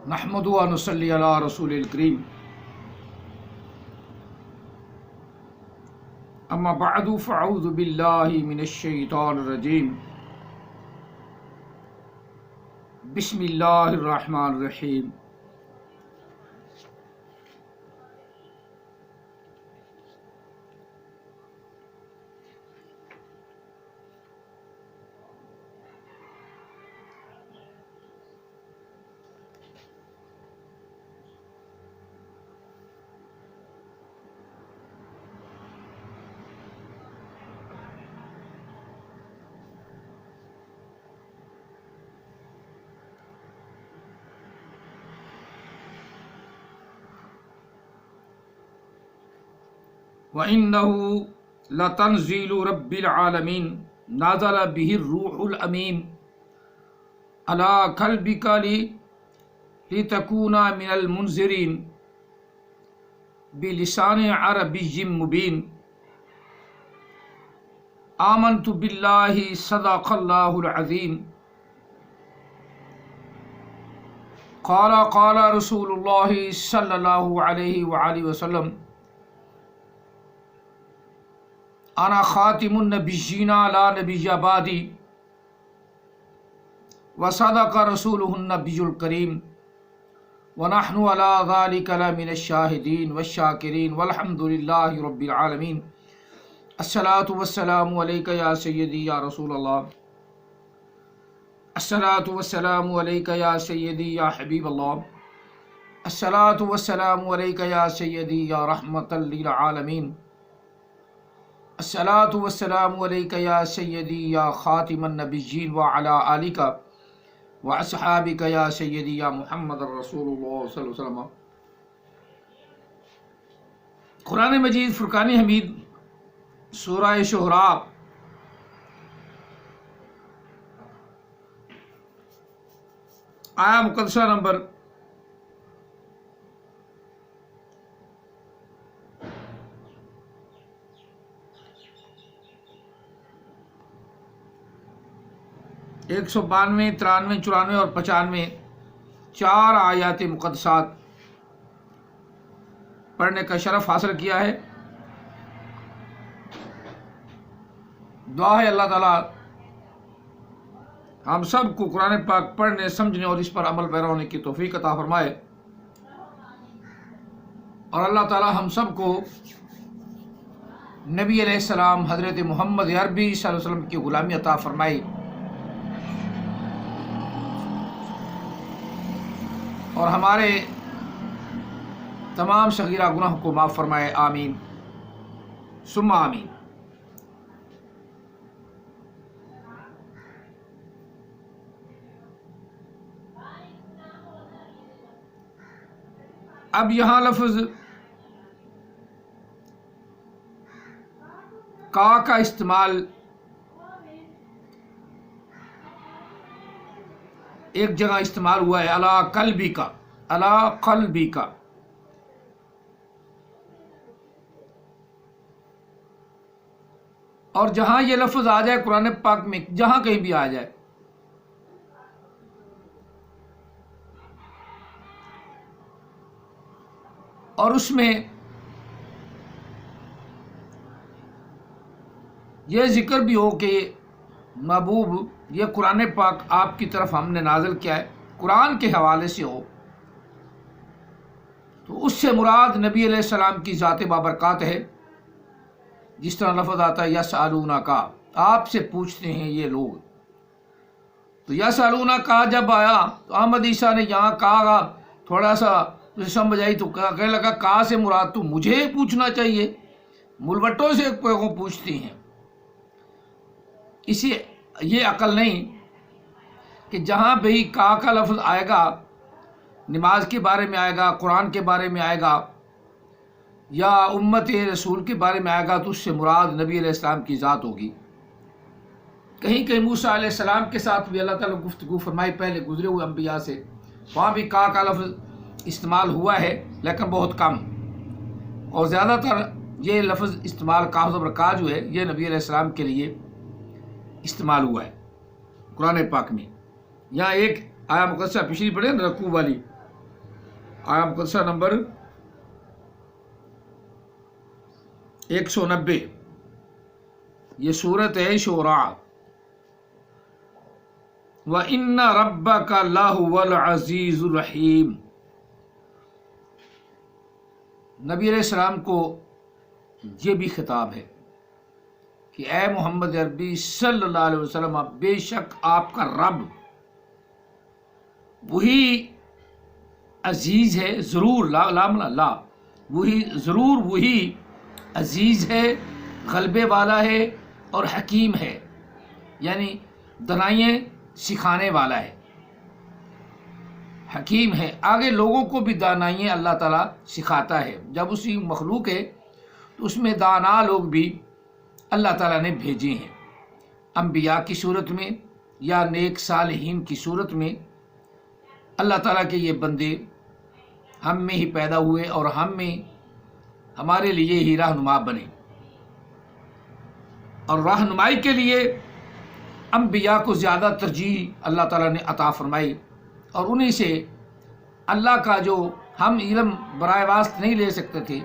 نحمد و نصلی علی رسول الکریم اما بعد فاعوذ باللہ من الشیطان الرجیم بسم اللہ الرحمن الرحیم وَإِنَّهُ لَتَنزِيلُ رَبِّ الْعَالَمِينَ نَزَلَ بِهِ الرُّوحُ الْأَمِينُ عَلَى قَلْبِكَ لِتَكُونَ مِنَ الْمُنذِرِينَ بِلِسَانٍ عَرَبِيٍّ مُبِينٍ آمنت بِاللَّهِ صدق اللَّهُ الْعَظِيمُ قال رسول اللہ صلی اللہ علیہ وآلہ وسلم انا خاتم النبیین لا نبی بعدی وصدق رسولہ النبی الکریم ونحن علی ذلک لمن الشاہدین والشاکرین والحمد للہ رب العالمین الصلاۃ والسلام علیک یا سیدی یا رسول اللہ الصلاۃ والسلام علیک یا سیدی یا حبیب اللہ الصلاۃ والسلام علیک یا سیدی یا رحمۃ للعالمین الصلاۃ والسلام علیک یا سیدی یا خاتم النبیین وعلی آلک واصحابک یا سیدی یا محمد رسول اللہ صلی اللہ علیہ وسلم۔ قرآن مجید فرقان حمید سورہ شعراء آیا مقدسہ نمبر 192، 93، 94 اور 95 4 آیات مقدسات پڑھنے کا شرف حاصل کیا ہے۔ دعا ہے اللہ تعالیٰ ہم سب کو قرآن پاک پڑھنے، سمجھنے اور اس پر عمل پیرا ہونے کی توفیق عطا فرمائے، اور اللہ تعالیٰ ہم سب کو نبی علیہ السلام حضرت محمد عربی صلی اللہ علیہ وسلم کی غلامی عطا فرمائے، اور ہمارے تمام صغیرہ گناہ کو معاف فرمائے، آمین ثم آمین۔ اب یہاں لفظ کا استعمال ایک جگہ استعمال ہوا ہے، علی قلبی کا، علی قلبی کا، اور جہاں یہ لفظ آ جائے قرآن پاک میں، جہاں کہیں بھی آ جائے، اور اس میں یہ ذکر بھی ہو کہ محبوب یہ قرآن پاک آپ کی طرف ہم نے نازل کیا ہے، قرآن کے حوالے سے ہو، تو اس سے مراد نبی علیہ السلام کی ذات بابرکات ہے۔ جس طرح لفظ آتا ہے یسألونک، آپ سے پوچھتے ہیں یہ لوگ، تو یسألونک جب آیا تو احمد عیسیٰ نے یہاں کہا، تھوڑا سا اسے سمجھ آئی تو کہنے لگا کہا سے مراد تو مجھے پوچھنا چاہیے، ملوٹوں سے پوچھتے ہیں۔ اسی یہ عقل نہیں کہ جہاں بھی کا لفظ آئے گا، نماز کے بارے میں آئے گا، قرآن کے بارے میں آئے گا، یا امت رسول کے بارے میں آئے گا، تو اس سے مراد نبی علیہ السلام کی ذات ہوگی۔ کہیں کہیں موسیٰ علیہ السلام کے ساتھ بھی اللہ تعالیٰ گفتگو فرمائی پہلے گزرے ہوئے انبیاء سے، وہاں بھی کا لفظ استعمال ہوا ہے لیکن بہت کم، اور زیادہ تر یہ لفظ استعمال کا جو ہے یہ نبی علیہ السلام کے لیے استعمال ہوا ہے قرآن پاک میں۔ یہاں ایک آیا مقدسہ پچھلی پڑھے نا رکوع والی، آیہ مقدسہ نمبر 190، یہ سورت ہے شورا۔ وَإِنَّ رَبَّكَ لَهُوَ الْعَزِيزُ الرَّحِيمُ۔ نبی علیہ السلام کو یہ بھی خطاب ہے کہ اے محمد عربی صلی اللہ علیہ وسلم، بے شک آپ کا رب وہی عزیز ہے، ضرور لا وہی ضرور وہی عزیز ہے، غلبے والا ہے اور حکیم ہے، یعنی دانائیاں سکھانے والا ہے، حکیم ہے۔ آگے لوگوں کو بھی دانائیاں اللہ تعالیٰ سکھاتا ہے۔ جب اسی مخلوق ہے تو اس میں دانا لوگ بھی اللہ تعالیٰ نے بھیجے ہیں، انبیاء کی صورت میں یا نیک صالحین کی صورت میں۔ اللہ تعالیٰ کے یہ بندے ہم میں ہی پیدا ہوئے اور ہمارے لیے ہی رہنما بنے، اور رہنمائی کے لیے انبیاء کو زیادہ ترجیح اللہ تعالیٰ نے عطا فرمائی، اور انہیں سے اللہ کا جو ہم علم براہ راست نہیں لے سکتے تھے،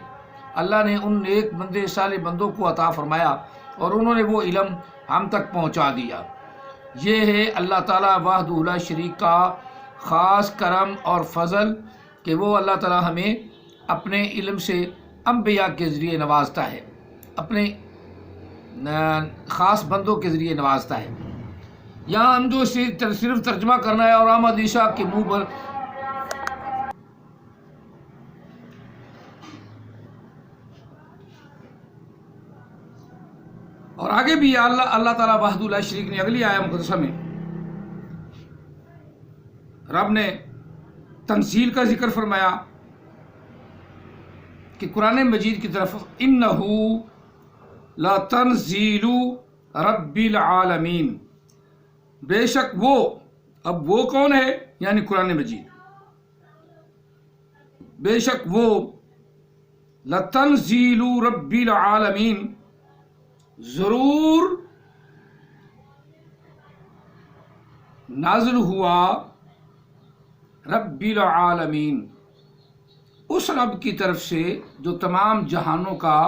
اللہ نے ان نیک بندے صالح بندوں کو عطا فرمایا اور انہوں نے وہ علم ہم تک پہنچا دیا۔ یہ ہے اللہ تعالیٰ وحدہ لا شریک کا خاص کرم اور فضل کہ وہ اللہ تعالیٰ ہمیں اپنے علم سے انبیاء کے ذریعے نوازتا ہے، اپنے خاص بندوں کے ذریعے نوازتا ہے۔ یہاں ہم جو صرف ترجمہ کرنا ہے اور احمد عیسیٰ کے منہ پر اور آگے بھی اللہ تعالیٰ وحدہ لا شریک نے اگلی آیہ مقدسہ میں رب نے تنزیل کا ذکر فرمایا کہ قرآن مجید کی طرف انہو لتنزیل رب العالمین، بے شک وہ، اب وہ کون ہے؟ یعنی قرآن مجید، بے شک وہ لتنزیل رب العالمین، ضرور نازل ہوا رب العالمین، اس رب کی طرف سے جو تمام جہانوں کا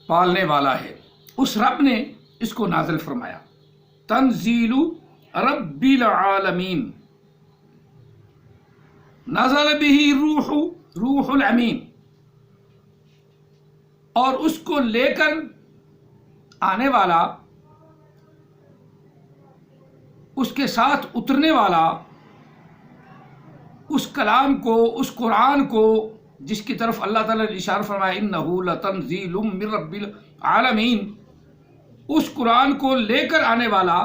پالنے والا ہے، اس رب نے اس کو نازل فرمایا۔ تنزیل رب العالمین، نزل به روح الامین، اور اس کو لے کر آنے والا، اس کے ساتھ اترنے والا، اس کلام کو، اس قرآن کو جس کی طرف اللہ تعالیٰ نے اشارہ فرمایا انہ لتنزیل من رب العالمین، اس قرآن کو لے کر آنے والا،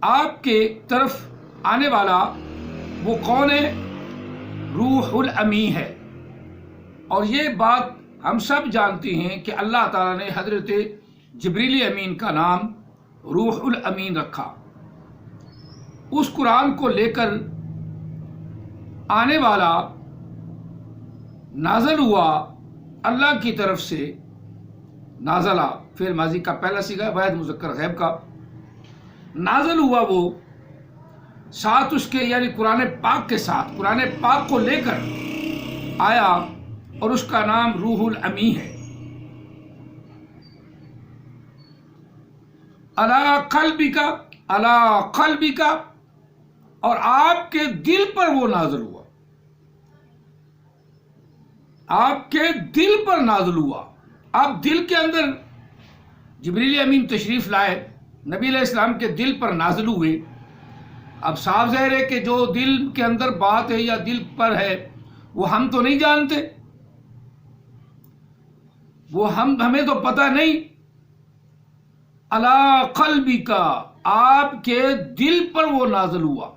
آپ کے طرف آنے والا وہ کون ہے؟ روح الامین ہے۔ اور یہ بات ہم سب جانتے ہیں کہ اللہ تعالیٰ نے حضرت جبریل امین کا نام روح الامین رکھا۔ اس قرآن کو لے کر آنے والا نازل ہوا اللہ کی طرف سے، نازلہ فعل ماضی کا پہلا صیغہ واحد مذکر غیب کا، نازل ہوا وہ ساتھ اس کے، یعنی قرآن پاک کے ساتھ، قرآن پاک کو لے کر آیا، اور اس کا نام روح الامین ہے۔ علی قلبک، اور آپ کے دل پر وہ نازل ہوا، آپ کے دل پر نازل ہوا۔ آپ دل کے اندر جبریل امین تشریف لائے، نبی علیہ السلام کے دل پر نازل ہوئے۔ اب صاف ظاہر ہے کہ جو دل کے اندر بات ہے یا دل پر ہے وہ ہم تو نہیں جانتے، وہ ہمیں تو پتہ نہیں۔ علی قلبک، آپ کے دل پر وہ نازل ہوا۔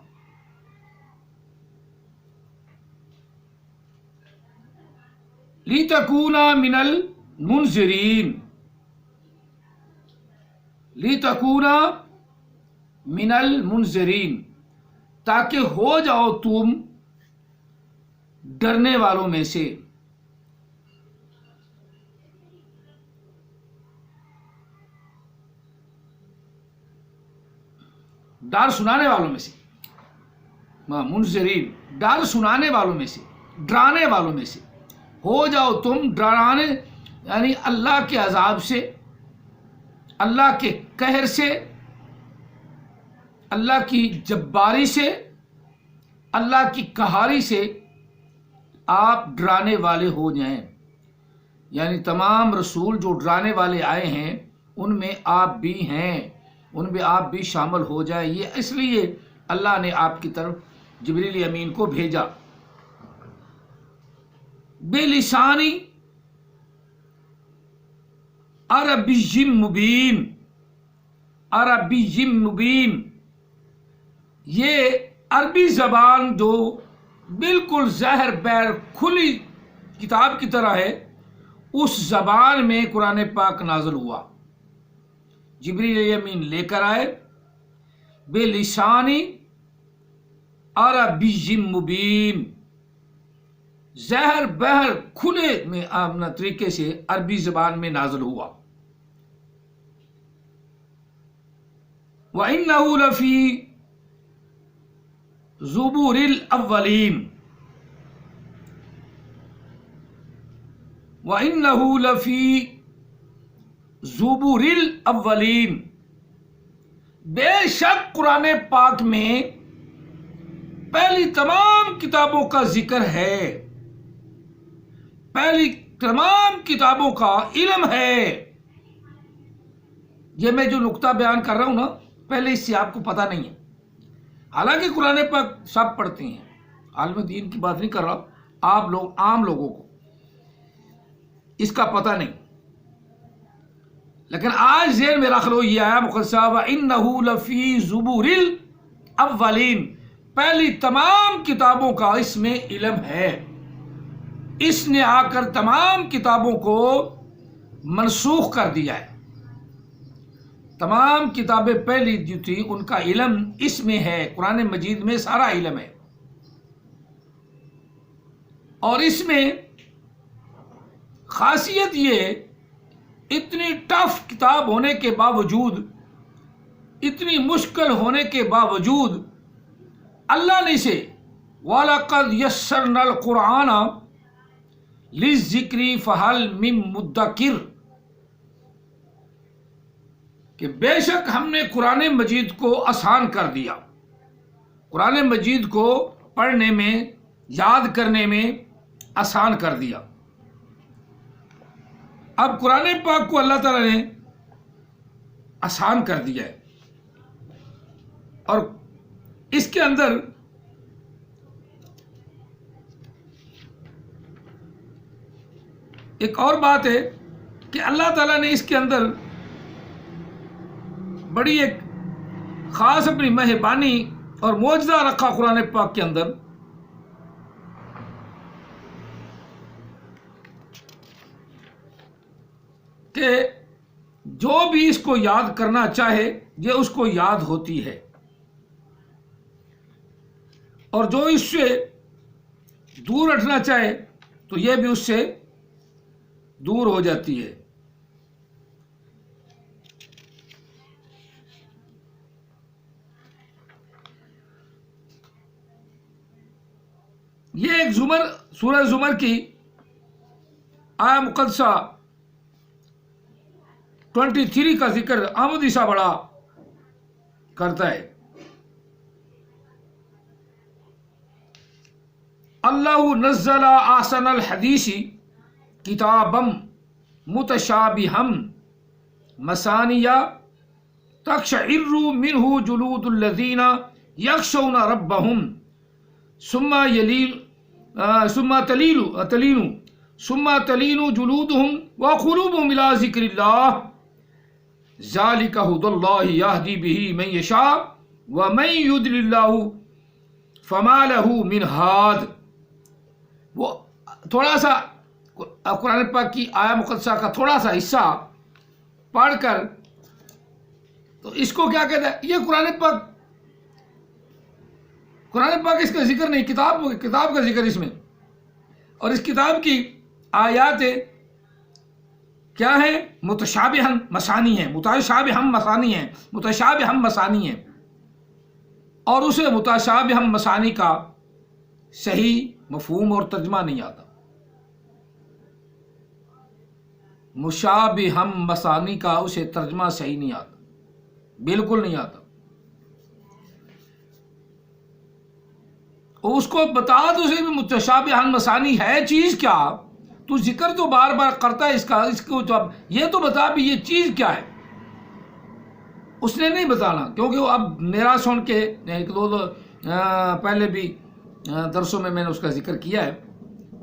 لِتَكُونَ مِنَ الْمُنذِرِينَ، لِتَكُونَ مِنَ الْمُنذِرِينَ، تاکہ ہو جاؤ تم ڈرنے والوں میں سے، ڈر سنانے والوں میں سے۔ منذرین، ڈر سنانے والوں میں سے، ڈرانے والوں میں سے ہو جاؤ تم، ڈرانے یعنی اللہ کے عذاب سے، اللہ کے قہر سے، اللہ کی جباری سے، اللہ کی قہاری سے آپ ڈرانے والے ہو جائیں۔ یعنی تمام رسول جو ڈرانے والے آئے ہیں ان میں آپ بھی ہیں، ان میں آپ بھی شامل ہو جائیں۔ یہ اس لیے اللہ نے آپ کی طرف جبریل امین کو بھیجا۔ بلسانی عربی مبین، عربی مبین، یہ عربی زبان جو بالکل ظاہر بیر کھلی کتاب کی طرح ہے، اس زبان میں قرآن پاک نازل ہوا۔ جبریل امین لے کر آئے، بلسانی عربی مبین، ظاہر بہر کھلے میں آمنا طریقے سے عربی زبان میں نازل ہوا۔ وَإِنَّهُ لَفِي زُبُرِ الْأَوَّلِينَ، وَإِنَّهُ لَفِي زُبُرِ الْأَوَّلِينَ، بے شک قرآن پاک میں پہلی تمام کتابوں کا ذکر ہے، پہلی تمام کتابوں کا علم ہے۔ یہ میں جو نقطہ بیان کر رہا ہوں نا، پہلے اس سے آپ کو پتہ نہیں ہے۔ حالانکہ قرآن پاک سب پڑھتے ہیں، عالم دین کی بات نہیں کر رہا، آپ لوگ عام لوگوں کو اس کا پتہ نہیں، لیکن آج ذہن میں رکھ لو یہ آیا مقدسہ وَإِنَّهُ لَفِي زُبُرِ الْأَوَّلِينَ، پہلی تمام کتابوں کا اس میں علم ہے۔ اس نے آ کر تمام کتابوں کو منسوخ کر دیا ہے۔ تمام کتابیں پہلی جو تھی ان کا علم اس میں ہے، قرآن مجید میں سارا علم ہے۔ اور اس میں خاصیت یہ، اتنی ٹف کتاب ہونے کے باوجود، اتنی مشکل ہونے کے باوجود اللہ نے اسے وَلَقَدْ يَسَّرْنَا الْقُرْآنَ لِلذِّكْرِ فَهَلْ مِن مُدَّكِرٍ، کہ بے شک ہم نے قرآن مجید کو آسان کر دیا، قرآن مجید کو پڑھنے میں، یاد کرنے میں آسان کر دیا۔ اب قرآن پاک کو اللہ تعالیٰ نے آسان کر دیا ہے، اور اس کے اندر ایک اور بات ہے کہ اللہ تعالیٰ نے اس کے اندر بڑی ایک خاص اپنی مہربانی اور معجزہ رکھا قرآن پاک کے اندر، کہ جو بھی اس کو یاد کرنا چاہے یہ اس کو یاد ہوتی ہے، اور جو اس سے دور ہٹنا چاہے تو یہ بھی اس سے دور ہو جاتی ہے۔ یہ ایک سورہ زمر کی آیا مقدسہ 23 کا ذکر احمد عیسیٰ بڑا کرتا ہے۔ اللہ نزل احسن الحدیث کتابا متشابہا مثانیہ تقشعر منہ جلود الذین یخشون ربہم ثم تلین جلودہم وقلوبہم الی ذکر اللہ ذالک ھدی اللہ یہدی بہ من یشاء ومن یضلل اللہ فما لہ من ہاد۔ وہ تھوڑا سا قرآن پاک کی آیا مقدسہ کا تھوڑا سا حصہ پڑھ کر تو اس کو کیا کہتا ہے؟ یہ قرآن پاک اس کا ذکر نہیں، کتاب کا ذکر اس میں، اور اس کتاب کی آیات کیا ہے؟ متشابہن مسانی ہیں، متشابہن مسانی ہیں، اور اسے متشابہ مسانی کا صحیح مفہوم اور ترجمہ نہیں آتا. مشابہ مسانی کا اسے ترجمہ صحیح نہیں آتا، بالکل نہیں آتا. اس کو بتا تو صحیح بھی متشابہ مسانی ہے چیز کیا. تو ذکر تو بار بار کرتا ہے اس کو، تو اب یہ تو بتا بھی یہ چیز کیا ہے. اس نے نہیں بتانا، کیونکہ وہ اب میرا سن کے ایک دو پہلے بھی درسوں میں نے اس کا ذکر کیا ہے.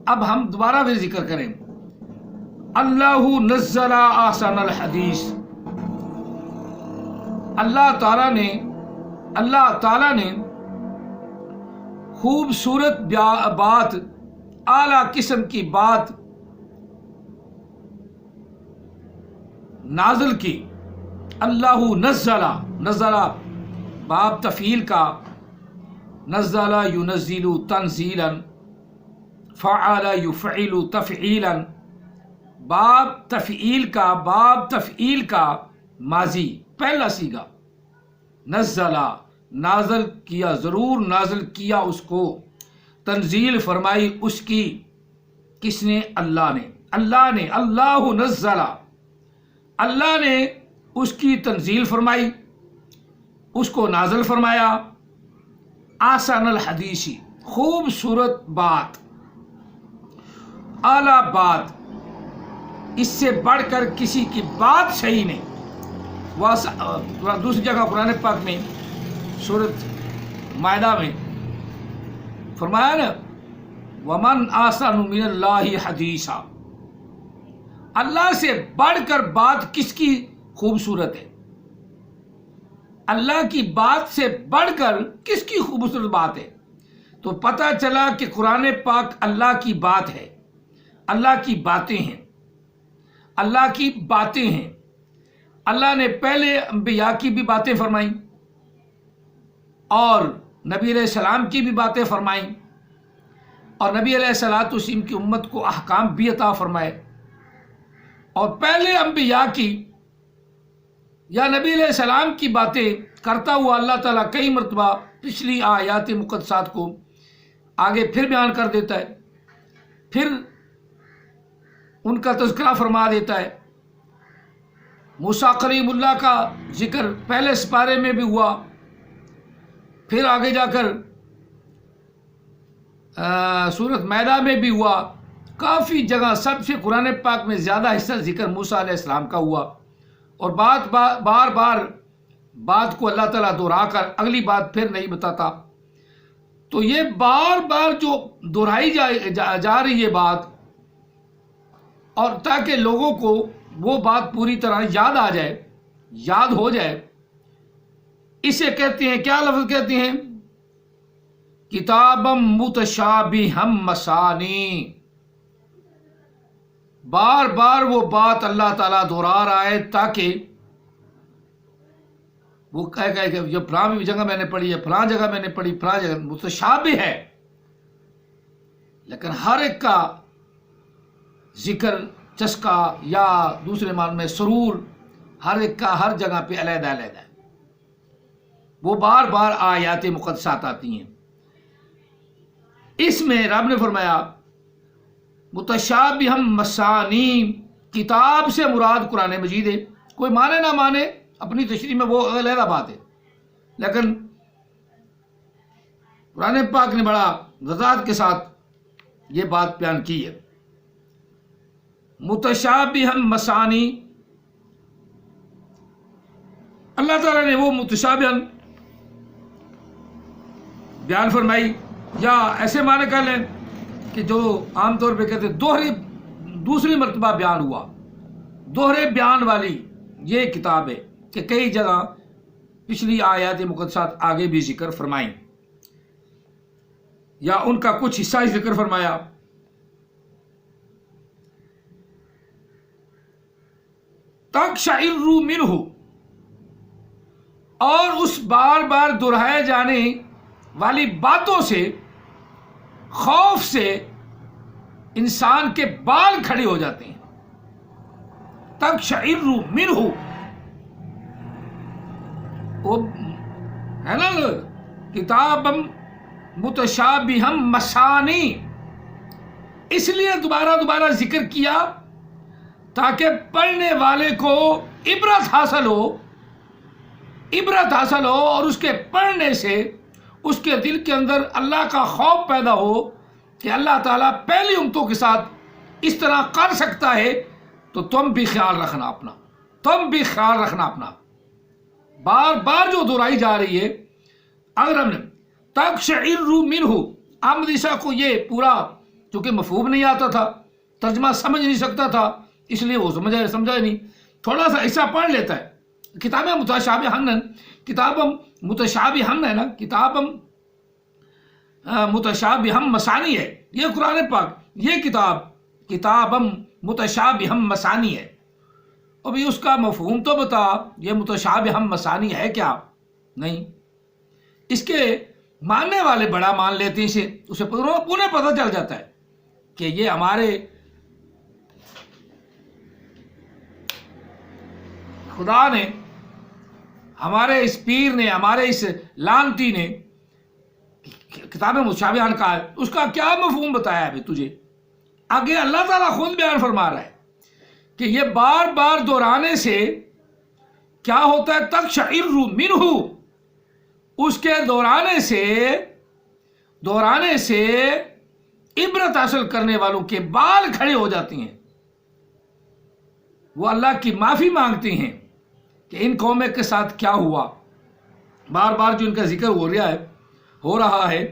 اب ہم دوبارہ بھی ذکر کریں. اللہ نزل احسن الحدیث، اللہ تعالیٰ نے خوبصورت بات، اعلیٰ قسم کی بات نازل کی. اللہ نزل باب تفعیل کا، نزل ینزل تنزیلا، فعل یفعل تفعیلا، باب تفعیل کا ماضی پہلا صیغہ. نزل نازل کیا، ضرور نازل کیا اس کو. تنزیل فرمائی اس کی، کس نے؟ اللہ نے. اللہ نزل، اللہ نے اس کی تنزیل فرمائی، اس کو نازل فرمایا. احسن الحدیثی، خوبصورت بات، اعلیٰ بات، اس سے بڑھ کر کسی کی بات صحیح نہیں. دوسری جگہ قرآن پاک میں سورۃ مائدہ میں فرمایا نا، وَمَنْ أَحْسَنُ مِنَ اللَّهِ حَدِيثًا، اللہ سے بڑھ کر بات کس کی خوبصورت ہے؟ اللہ کی بات سے بڑھ کر کس کی خوبصورت بات ہے؟ تو پتہ چلا کہ قرآن پاک اللہ کی بات ہے، اللہ کی باتیں ہیں، اللہ کی باتیں ہیں. اللہ نے پہلے انبیاء کی بھی باتیں فرمائیں اور نبی علیہ السلام کی بھی باتیں فرمائیں، اور نبی علیہ السلام کی امت کو احکام بھی عطا فرمائے. اور پہلے انبیاء کی یا نبی علیہ السلام کی باتیں کرتا ہوا اللہ تعالیٰ کئی مرتبہ پچھلی آیات مقدسات کو آگے پھر بیان کر دیتا ہے، پھر ان کا تذکرہ فرما دیتا ہے. موسیٰ کلیم اللہ کا ذکر پہلے سپارے میں بھی ہوا، پھر آگے جا کر سورۃ مائدہ میں بھی ہوا. کافی جگہ سب سے قرآن پاک میں زیادہ حصہ ذکر موسیٰ علیہ السلام کا ہوا. اور بار بار بات کو اللہ تعالیٰ دہرا کر اگلی بات پھر نہیں بتاتا. تو یہ بار بار جو دہرائی جا رہی ہے بات، اور تاکہ لوگوں کو وہ بات پوری طرح یاد آ جائے، یاد ہو جائے، اسے کہتے ہیں، کیا لفظ کہتے ہیں؟ کتابا متشابہا مثانی. بار بار وہ بات اللہ تعالیٰ دہرا رہا ہے تاکہ وہ کہے کہ یہ فلاں جگہ میں نے پڑھی ہے، فلاں جگہ میں نے پڑھی، فلاں جگہ متشابہ ہے، لیکن ہر ایک کا ذکر، چسکا یا دوسرے معنی میں سرور، ہر ایک کا ہر جگہ پہ علیحدہ علیحدہ ہے. وہ بار بار آیات مقدسات آتی ہیں. اس میں رب نے فرمایا متشابہ مثانی، کتاب سے مراد قرآن مجید ہے. کوئی مانے نہ مانے، اپنی تشریح میں وہ علیحدہ بات ہے، لیکن قرآن پاک نے بڑا وضاحت کے ساتھ یہ بات بیان کی ہے. متشابہ مثانی، اللہ تعالیٰ نے وہ متشابہ بیان فرمائی، یا ایسے معنی کر لیں کہ جو عام طور پہ کہتے ہیں دوسری مرتبہ بیان ہوا، دوہرے بیان والی یہ کتاب ہے کہ کئی جگہ پچھلی آیات مقدسات آگے بھی ذکر فرمائیں یا ان کا کچھ حصہ ہی ذکر فرمایا. تقشعر منہ، اور اس بار بار دہرائے جانے والی باتوں سے، خوف سے انسان کے بال کھڑے ہو جاتے ہیں. تقشعر منہ، وہ ہے نا کتابم متشابہم مثانی، اس لیے دوبارہ ذکر کیا تاکہ پڑھنے والے کو عبرت حاصل ہو اور اس کے پڑھنے سے اس کے دل کے اندر اللہ کا خوف پیدا ہو کہ اللہ تعالیٰ پہلی امتوں کے ساتھ اس طرح کر سکتا ہے، تو تم بھی خیال رکھنا اپنا بار بار جو دہرائی جا رہی ہے۔ اگر ہم نے تقشعر منہ، احمد عیسیٰ کو یہ پورا چونکہ مفہوم نہیں آتا تھا، ترجمہ سمجھ نہیں سکتا تھا، اس لیے وہ سمجھا نہیں، تھوڑا سا ایسا پڑھ لیتا ہے۔ کتاب متشابہن ہے نا، کتاب متشابہم مثانی ہے، یہ قرآن پاک، یہ کتاب متشابہم مثانی ہے۔ ابھی اس کا مفہوم تو بتا، یہ متشابہم مثانی ہے کیا؟ نہیں، اس کے ماننے والے بڑا مان لیتے ہیں، اسے انہیں پتہ چل جاتا ہے کہ یہ ہمارے خدا نے، ہمارے اس پیر نے، ہمارے اس لانتی نے کتاب متشابہن کا ہے، اس کا کیا مفہوم بتایا ہے تجھے؟ آگے اللہ تعالیٰ خود بیان فرما رہا ہے کہ یہ بار بار دہرانے سے کیا ہوتا ہے؟ تقشعر منہ، اس کے دہرانے سے عبرت حاصل کرنے والوں کے بال کھڑے ہو جاتے ہیں، وہ اللہ کی معافی مانگتے ہیں کہ ان قوموں کے ساتھ کیا ہوا، بار بار جو ان کا ذکر ہو رہا ہے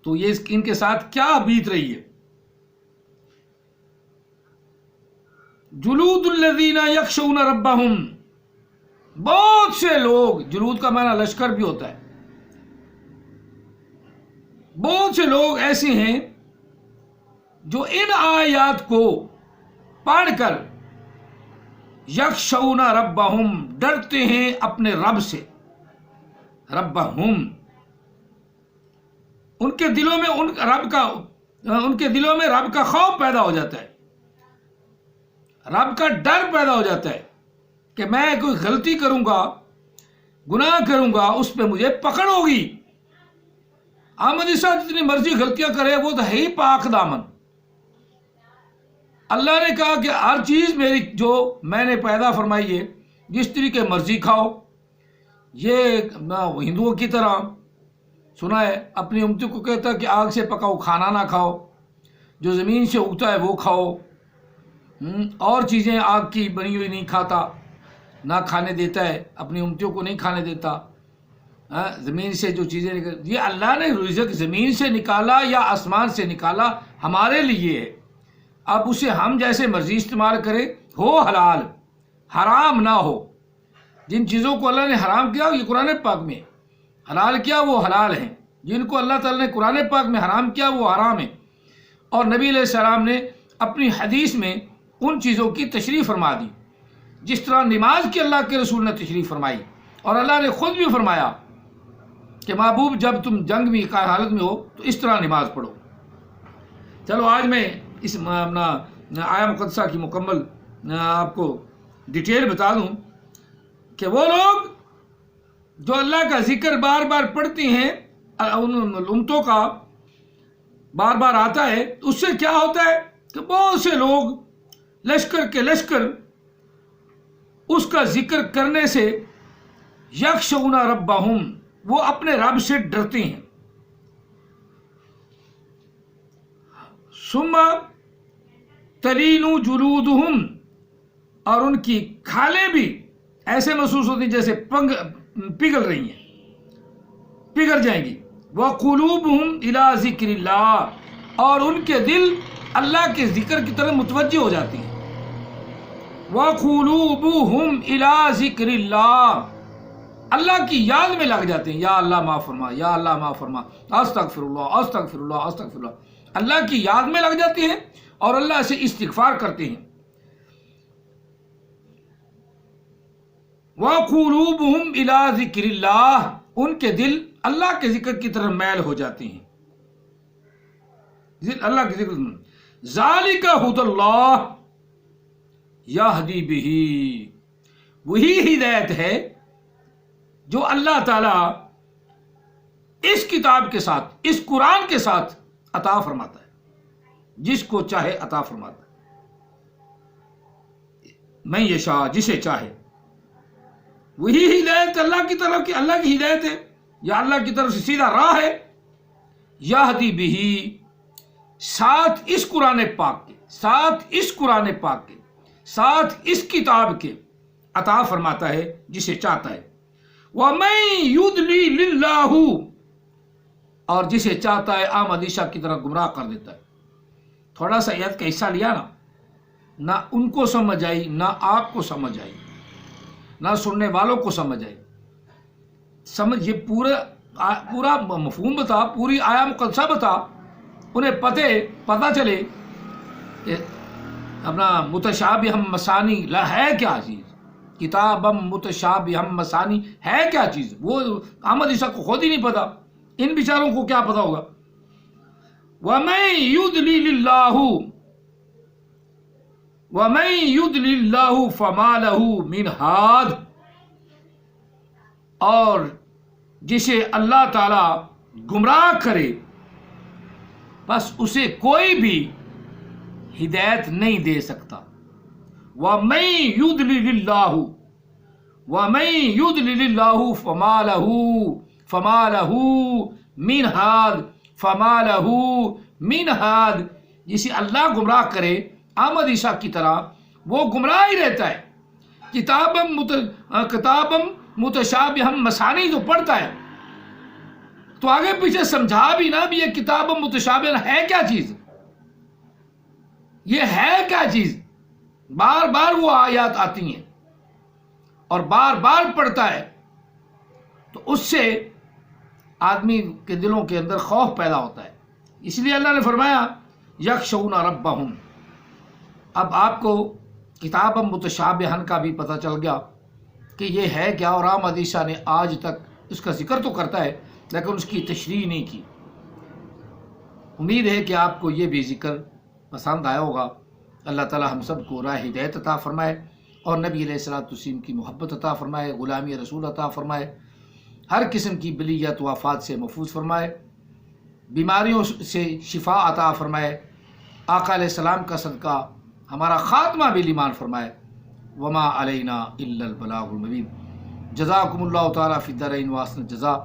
تو یہ ان کے ساتھ کیا بیت رہی ہے۔ جلود الذین یخشون ربہم، بہت سے لوگ، جلود کا معنی لشکر بھی ہوتا ہے، بہت سے لوگ ایسے ہیں جو ان آیات کو پڑھ کر یخشون ربہم، ڈرتے ہیں اپنے رب سے، ربہم، ان کے دلوں میں رب کا خوف پیدا ہو جاتا ہے، رب کا ڈر پیدا ہو جاتا ہے کہ میں کوئی غلطی کروں گا، گناہ کروں گا، اس پہ مجھے پکڑ ہوگی۔ احمد عیسیٰ جتنی مرضی غلطیاں کرے، وہ تو ہے ہی پاک دامن۔ اللہ نے کہا کہ ہر چیز میری جو میں نے پیدا فرمائی ہے، جس طریقے مرضی کھاؤ۔ یہ ہندوؤں کی طرح سنا ہے، اپنی امتی کو کہتا ہے کہ آگ سے پکا ہوا کھانا نہ کھاؤ، جو زمین سے اگتا ہے وہ کھاؤ، اور چیزیں آگ کی بنی ہوئی نہیں کھاتا، نہ کھانے دیتا ہے، اپنی امتیوں کو نہیں کھانے دیتا۔ زمین سے جو چیزیں یہ اللہ نے رزق زمین سے نکالا یا آسمان سے نکالا ہمارے لیے ہے، اب اسے ہم جیسے مرضی استعمال کریں، ہو حلال، حرام نہ ہو۔ جن چیزوں کو اللہ نے حرام کیا یہ قرآن پاک میں، حلال کیا وہ حلال ہیں، جن کو اللہ تعالیٰ نے قرآن پاک میں حرام کیا وہ حرام ہیں۔ اور نبی علیہ السلام نے اپنی حدیث میں ان چیزوں کی تشریح فرما دی، جس طرح نماز کی اللہ کے رسول نے تشریح فرمائی، اور اللہ نے خود بھی فرمایا کہ محبوب جب تم جنگ میں کا حالت میں ہو تو اس طرح نماز پڑھو۔ چلو آج میں اس اپنا آیا مقدسہ کی مکمل آپ کو ڈیٹیل بتا دوں کہ وہ لوگ جو اللہ کا ذکر بار بار پڑھتے ہیں، ان امتوں کا بار بار آتا ہے، اس سے کیا ہوتا ہے کہ بہت سے لوگ لشکر کے لشکر اس کا ذکر کرنے سے یخشون ربہم، وہ اپنے رب سے ڈرتے ہیں۔ ثم تلین جلودہم، اور ان کی کھالیں بھی ایسے محسوس ہوتی ہیں جیسے پگھل رہی ہیں، پگھل جائیں گی۔ وقلوبہم الی ذکر اللہ، اور ان کے دل اللہ کے ذکر کی طرف متوجہ ہو جاتی ہیں۔ وقلوبہم الی ذکر اللہ، اللہ کی یاد میں لگ جاتے ہیں، یا اللہ معاف فرما، یا اللہ معاف فرما، استغفر اللہ استغفر اللہ استغفر اللہ، اللہ کی یاد میں لگ جاتے ہیں اور اللہ سے استغفار کرتے ہیں۔ وقلوبہم الی ذکر اللہ، ان کے دل اللہ کے ذکر کی طرف میل ہو جاتے ہیں، اللہ کے ذکر۔ ذالک ھدی اللہ یہدی بہ، وہی ہدایت ہے جو اللہ تعالی اس کتاب کے ساتھ، اس قرآن کے ساتھ عطا فرماتا ہے، جس کو چاہے عطا فرماتا ہے، میں یشاء، جسے چاہے۔ وہی ہدایت اللہ کی طرف کی، اللہ کی ہدایت ہے، یا اللہ کی طرف سے سیدھا راہ ہے۔ یہدی بہی، ساتھ اس قرآن پاک کے، ساتھ اس قرآن پاک کے، ساتھ اس کتاب کے عطا فرماتا ہے جسے چاہتا ہے۔ وَمَن يُضْلِلِ اللَّهُ، اور جسے چاہتا ہے عام حدیثہ کی طرح گمراہ کر دیتا ہے۔ تھوڑا سا آیت کا حصہ لیا نا، نہ ان کو سمجھ آئی، نہ آپ کو سمجھ آئی، نہ سننے والوں کو سمجھ آئی۔ سمجھ، یہ پورا مفہوم بتا، پوری آیا مقدسہ بتا، انہیں پتہ چلے کہ اپنا متشابہ مثانی لا ہے کیا چیز، کتابم متشابہ مثانی ہے کیا چیز، وہ احمد عیسیٰ کو خود ہی نہیں پتا، ان بیچاروں کو کیا پتا ہوگا۔ وَمَن يُضْلِلِ اللَّهُ فَمَا لَهُ مِنْ هَادٍ، اور جسے اللہ تعالی گمراہ کرے بس اسے کوئی بھی ہدایت نہیں دے سکتا۔ وَمَن يُضْلِلِ اللَّهُ فَمَا لَهُ مِنْ هَادٍ، جسے اللہ گمراہ کرے احمد عیسیٰ کی طرح، وہ گمراہ ہی رہتا ہے۔ کتابم متشابہ مثانی جو پڑھتا ہے تو آگے پیچھے سمجھا بھی نہ بھی، یہ کتابم متشابہ ہے کیا چیز، یہ ہے کیا چیز، بار بار وہ آیات آتی ہیں اور بار بار پڑھتا ہے، تو اس سے آدمی کے دلوں کے اندر خوف پیدا ہوتا ہے۔ اس لیے اللہ نے فرمایا یخشون ربہم۔ اب آپ کو کتاب متشابہن کا بھی پتہ چل گیا کہ یہ ہے کیا، اور احمد عیسیٰ نے آج تک اس کا ذکر تو کرتا ہے لیکن اس کی تشریح نہیں کی۔ امید ہے کہ آپ کو یہ بھی ذکر پسند آیا ہوگا۔ اللہ تعالی ہم سب کو راہ ہدایت عطا فرمائے، اور نبی علیہ الصلوۃ والتسلیم کی محبت عطا فرمائے، غلامی رسول عطا فرمائے، ہر قسم کی بلیت و آفات سے محفوظ فرمائے، بیماریوں سے شفا عطا فرمائے، آقا علیہ السلام کا صدقہ ہمارا خاتمہ بھی ایمان فرمائے۔ وما علینا الا البلاغ المبین۔ جزاکم اللہ تعالی فی الدارین واحسن الجزاء۔